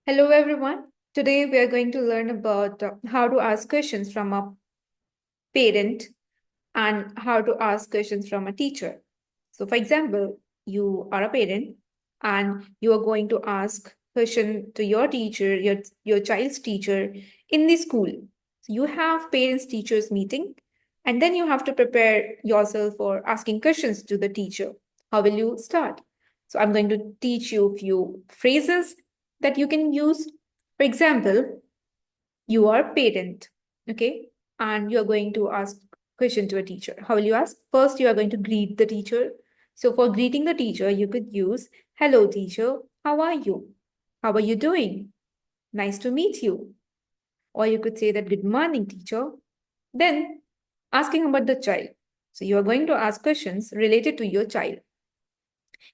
Hello, everyone. Today we are going to learn about how to ask questions from a parent and how to ask questions from a teacher. So, for example, you are a parent and you are going to ask question to your teacher, your child's teacher in the school. So you have parents teachers meeting, and then you have to prepare yourself for asking questions to the teacher. How will you start? So I'm going to teach you a few phrases that you can use. For example, you are parent, okay, and you are going to ask question to a teacher. How will you ask? First, you are going to greet the teacher. So for greeting the teacher, you could use, hello teacher, how are you? How are you doing? Nice to meet you. Or you could say that, good morning teacher. Then asking about the child. So you are going to ask questions related to your child.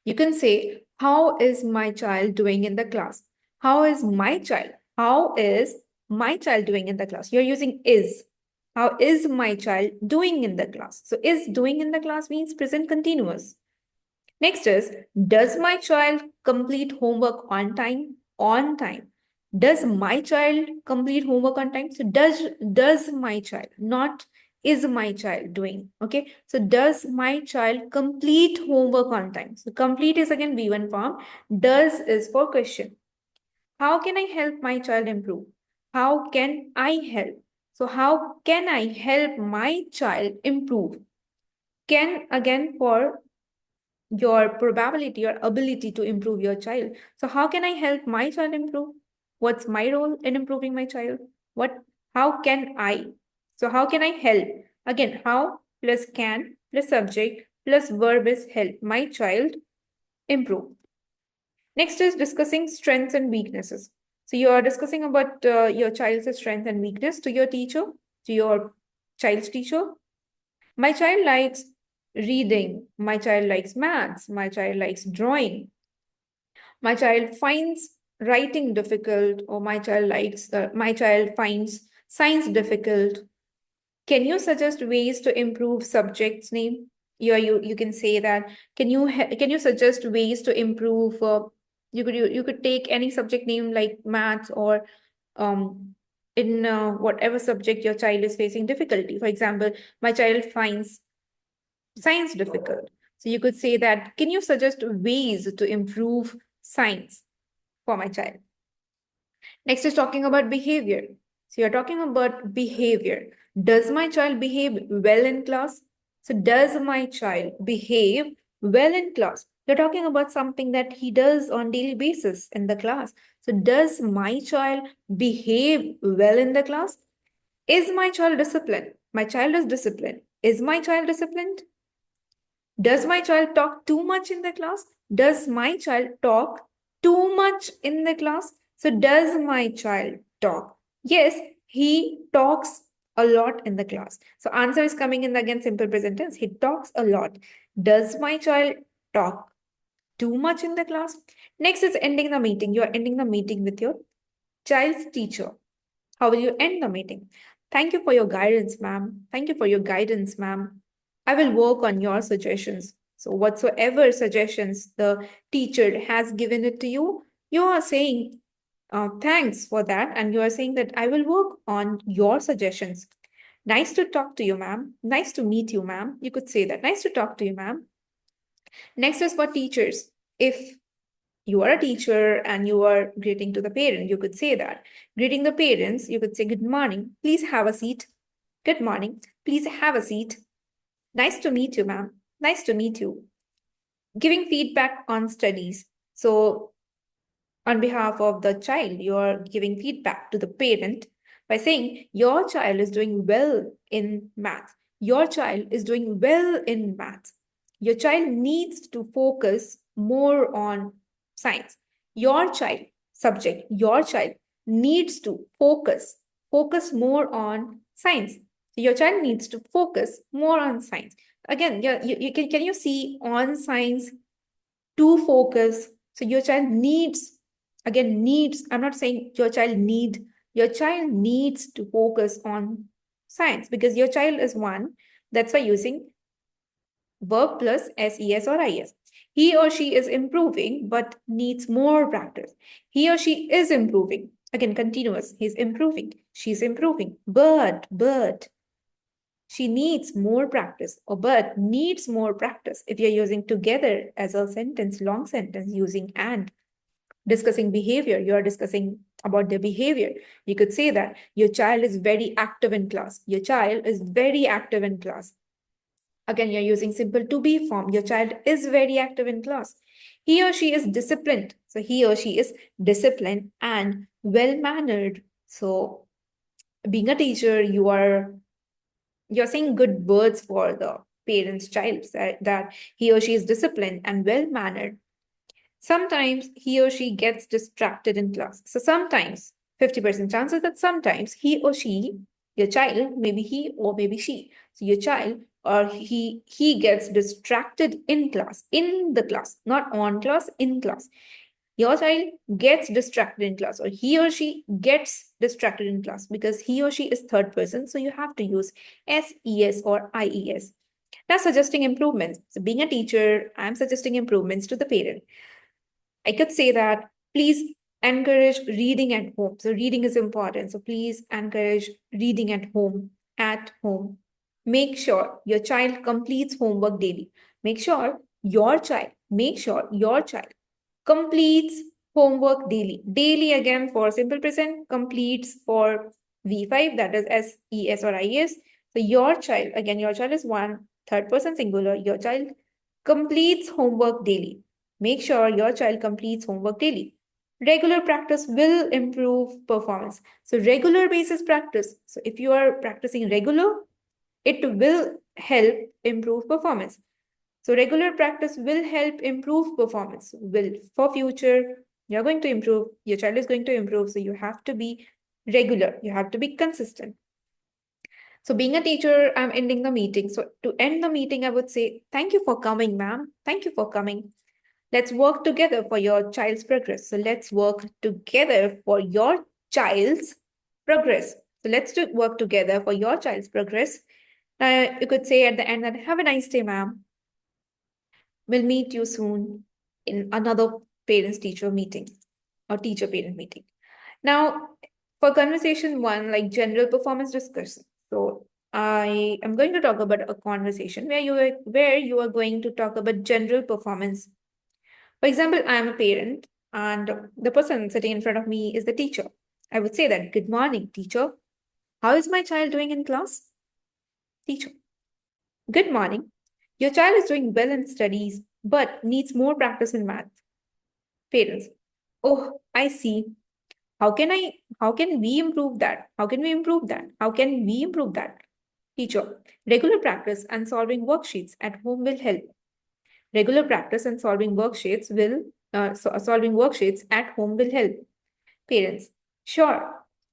You can say, how is my child doing in the class? How is my child? How is my child doing in the class? You're using is. How is my child doing in the class? So is doing in the class means present continuous. Next is, does my child complete homework on time? On time. Does my child complete homework on time? So does my child, not is my child doing. Okay. So does my child complete homework on time? So complete is again V1 form. Does is for question. How can I help my child improve? How can I help? So how can I help my child improve? Can again for your probability or ability to improve your child. So how can I help my child improve? What's my role in improving my child? How can I? So how can I help? Again, how plus can plus subject plus verb is help my child improve. Next is discussing strengths and weaknesses. So you are discussing about your child's strength and weakness to your teacher, to your child's teacher. My child likes reading. My child likes maths. My child likes drawing. My child finds writing difficult, or my child finds science difficult. Can you suggest ways to improve subjects name? You can say that. Can you suggest ways to improve? You could take any subject name like maths or in whatever subject your child is facing difficulty. For example, my child finds science difficult. So you could say that, can you suggest ways to improve science for my child? Next is talking about behavior. So you're talking about behavior. Does my child behave well in class? So does my child behave well in class? You're talking about something that he does on daily basis in the class. So does my child behave well in the class? Is my child disciplined? My child is disciplined. Is my child disciplined? Does my child talk too much in the class? Does my child talk too much in the class? So, does my child talk? Yes, he talks a lot in the class. So, answer is coming in again simple present tense. He talks a lot. Does my child talk too much in the class? Next is ending the meeting. You are ending the meeting with your child's teacher. How will you end the meeting? Thank you for your guidance, ma'am. Thank you for your guidance, ma'am. I will work on your suggestions. So, whatsoever suggestions the teacher has given it to you, you are saying, thanks for that. And you are saying that I will work on your suggestions. Nice to talk to you, ma'am. Nice to meet you, ma'am. You could say that. Nice to talk to you, ma'am. Next is for teachers. If you are a teacher and you are greeting to the parent, you could say that. Greeting the parents, you could say, good morning, please have a seat. Good morning, please have a seat. Nice to meet you, ma'am. Nice to meet you. Giving feedback on studies. So, on behalf of the child, you are giving feedback to the parent by saying, your child is doing well in math. Your child is doing well in math. Your child needs to focus more on science. Your child, subject, your child needs to focus more on science. Your child needs to focus more on science. Again, can you see on science to focus? So your child needs, again, needs, I'm not saying your child needs to focus on science because your child is one. That's why using verb plus SES or IS. He or she is improving, but needs more practice. He or she is improving. Again, continuous. He's improving. She's improving. But she needs more practice, or but needs more practice. If you're using together as a sentence, long sentence, using and, discussing behavior, you are discussing about their behavior. You could say that your child is very active in class. Your child is very active in class. Again, you're using simple to be form. Your child is very active in class. He or she is disciplined. So he or she is disciplined and well mannered. So being a teacher, you're saying good words for the parent's child, that he or she is disciplined and well mannered. Sometimes he or she gets distracted in class. So sometimes, 50% chances that sometimes he or she, your child, maybe he or maybe she, so your child or he gets distracted in the class, not on class, in class. Your child gets distracted in class, or he or she gets distracted in class, because he or she is third person. So you have to use SES or IES. That's suggesting improvements. So being a teacher, I'm suggesting improvements to the parent. I could say that please encourage reading at home. So reading is important. So please encourage reading at home. At home. Make sure your child completes homework daily. Make sure your child completes homework daily. Daily again for simple present, completes for V5, that is SES or IES. So your child, again, your child is one, third person singular, your child completes homework daily. Make sure your child completes homework daily. Regular practice will improve performance. So regular basis practice. So if you are practicing regular, it will help improve performance. So regular practice will help improve performance. Will for future, you're going to improve, your child is going to improve. So you have to be regular, you have to be consistent. So being a teacher, I'm ending the meeting. So to end the meeting, I would say, thank you for coming, ma'am. Thank you for coming. Let's work together for your child's progress. So let's work together for your child's progress. So let's work together for your child's progress. You could say at the end that, have a nice day, ma'am. We'll meet you soon in another parents-teacher meeting or teacher-parent meeting. Now, for conversation one, like general performance discussion. So I am going to talk about a conversation where you are going to talk about general performance. For example, I am a parent and the person sitting in front of me is the teacher. I would say that, good morning, teacher. How is my child doing in class? Teacher. Good morning. Your child is doing well in studies, but needs more practice in math. Parents. Oh, I see. How can we improve that? How can we improve that? How can we improve that? Teacher. Regular practice and solving worksheets at home will help. Regular practice and solving worksheets at home will help. Parents. Sure.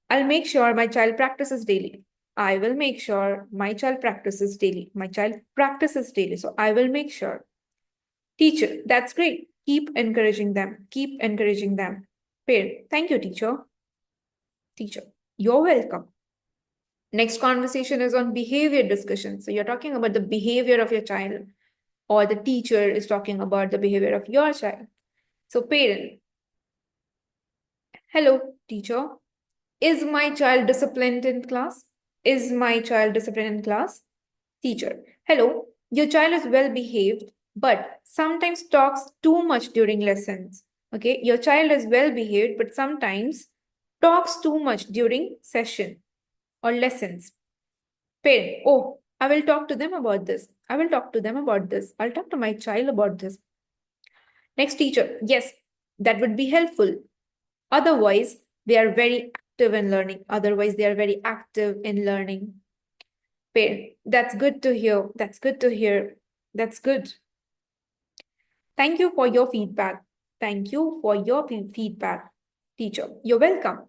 I'll make sure my child practices daily. I will make sure my child practices daily. My child practices daily. So I will make sure. Teacher, that's great. Keep encouraging them. Keep encouraging them. Parent, thank you, teacher. Teacher, you're welcome. Next conversation is on behavior discussion. So you're talking about the behavior of your child, or the teacher is talking about the behavior of your child. So parent, hello, teacher. Is my child disciplined in class? Is my child disciplined in class? Teacher, hello, your child is well behaved, but sometimes talks too much during lessons. Okay, your child is well behaved, but sometimes talks too much during session or lessons. Parent, oh, I will talk to them about this. I will talk to them about this. I'll talk to my child about this. Next teacher, yes, that would be helpful. Otherwise, they are very active in learning. Otherwise, they are very active in learning. Parent, that's good to hear. That's good to hear. That's good. Thank you for your feedback. Thank you for your feedback, teacher. You're welcome.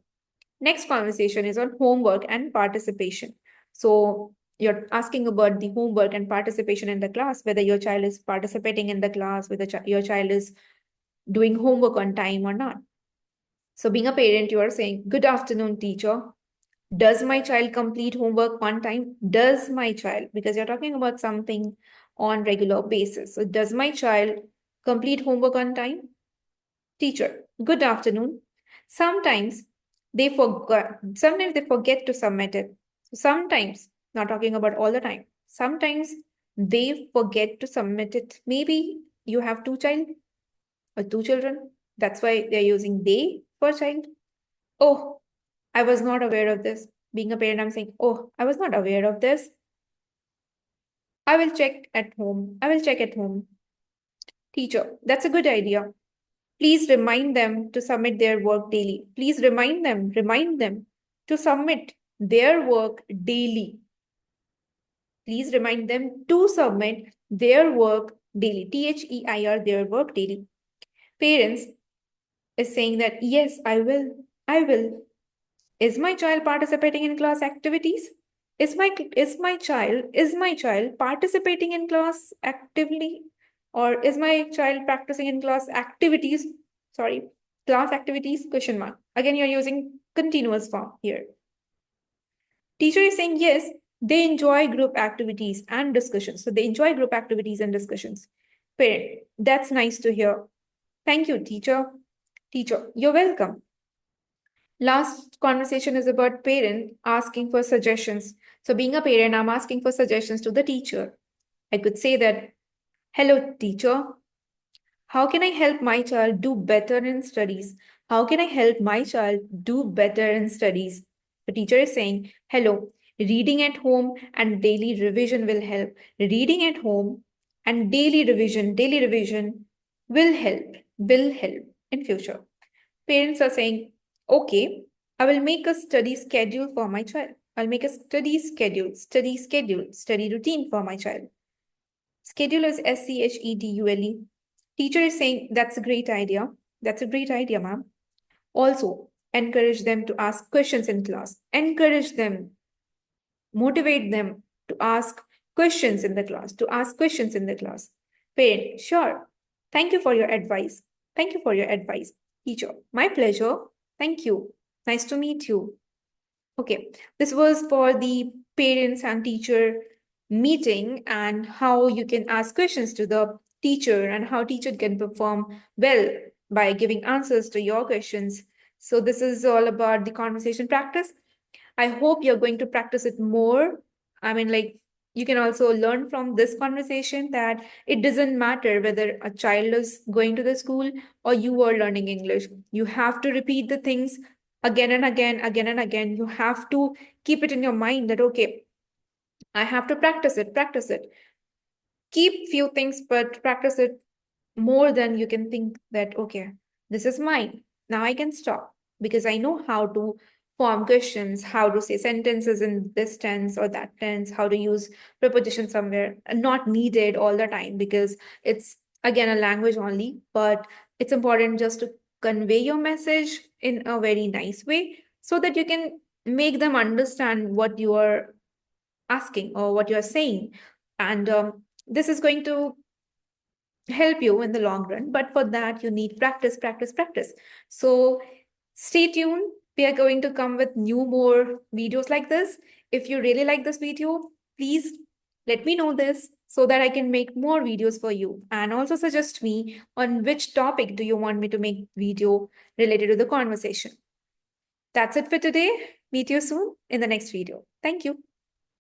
Next conversation is on homework and participation. So you're asking about the homework and participation in the class, whether your child is participating in the class, whether your child is doing homework on time or not. So being a parent, you are saying, good afternoon, teacher. Does my child complete homework on time? Does my child, because you're talking about something on regular basis. So does my child Complete homework on time? Teacher, good afternoon. Sometimes sometimes they forget to submit it. Sometimes, not talking about all the time, sometimes they forget to submit it. Maybe you have two children. That's why they're using they for child. Oh, I was not aware of this. Being a parent, I'm saying, oh, I was not aware of this. I will check at home. I will check at home. Teacher, that's a good idea. Please remind them to submit their work daily. Please remind them to submit their work daily. Please remind them to submit their work daily. THEIR, their work daily. Parents is saying that, yes, I will. I will. Is my child participating in class activities? Is my child participating in class actively, or is my child practicing in class activities? Sorry, class activities question mark. Again, you're using continuous form here. Teacher is saying yes, they enjoy group activities and discussions. So they enjoy group activities and discussions. Parent, that's nice to hear. Thank you, teacher. Teacher, you're welcome. Last conversation is about parent asking for suggestions. So being a parent, I'm asking for suggestions to the teacher. I could say that, hello, teacher. How can I help my child do better in studies? How can I help my child do better in studies? The teacher is saying, hello, reading at home and daily revision will help. Reading at home and daily revision will help in future. Parents are saying, okay, I will make a study schedule for my child. I'll make a study routine for my child. Schedule is schedule. Teacher is saying, that's a great idea. That's a great idea, ma'am. Also, encourage them to ask questions in class. Encourage them, motivate them to ask questions in the class, Parent, sure. Thank you for your advice. Thank you for your advice. Teacher, my pleasure. Thank you. Nice to meet you. Okay, this was for the parents and teacher meeting and how you can ask questions to the teacher and how teacher can perform well by giving answers to your questions. So this is all about the conversation practice. I hope you're going to practice it more. I mean, like, you can also learn from this conversation that it doesn't matter whether a child is going to the school or you are learning English. You have to repeat the things again and again, again and again. You have to keep it in your mind that, okay, I have to practice it, practice it. Keep few things, but practice it more than you can think that, okay, this is mine. Now I can stop because I know how to form questions, how to say sentences in this tense or that tense, how to use preposition somewhere, not needed all the time because it's again a language only, but it's important just to convey your message in a very nice way so that you can make them understand what you are asking or what you are saying. And this is going to help you in the long run, but for that you need practice, practice, practice. So stay tuned. We are going to come with more videos like this. If you really like this video, please let me know this so that I can make more videos for you, and also suggest me on which topic do you want me to make video related to the conversation. That's it for today. Meet you soon in the next video. Thank you.